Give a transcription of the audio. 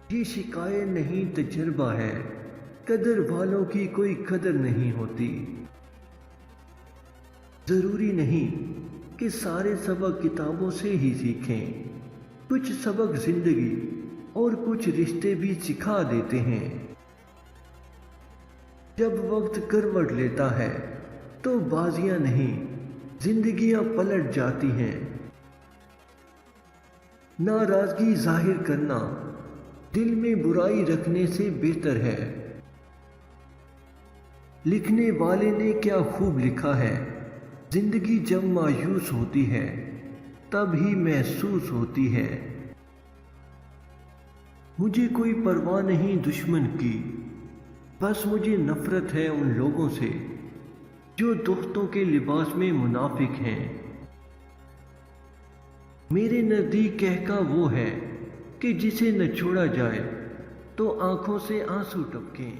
یہ شکایت نہیں تجربہ ہے، قدر والوں کی کوئی قدر نہیں ہوتی۔ ضروری نہیں کہ سارے سبق کتابوں سے ہی سیکھیں، کچھ سبق زندگی اور کچھ رشتے بھی سکھا دیتے ہیں۔ جب وقت کروٹ لیتا ہے تو بازیاں نہیں، زندگیاں پلٹ جاتی ہیں۔ ناراضگی ظاہر کرنا دل میں برائی رکھنے سے بہتر ہے۔ لکھنے والے نے کیا خوب لکھا ہے، زندگی جب مایوس ہوتی ہے تب ہی محسوس ہوتی ہے۔ مجھے کوئی پرواہ نہیں دشمن کی، بس مجھے نفرت ہے ان لوگوں سے جو دوستوں کے لباس میں منافق ہیں۔ میرے نزدیک کہکا وہ ہے کہ جسے نہ چھوڑا جائے تو آنکھوں سے آنسو ٹپکیں۔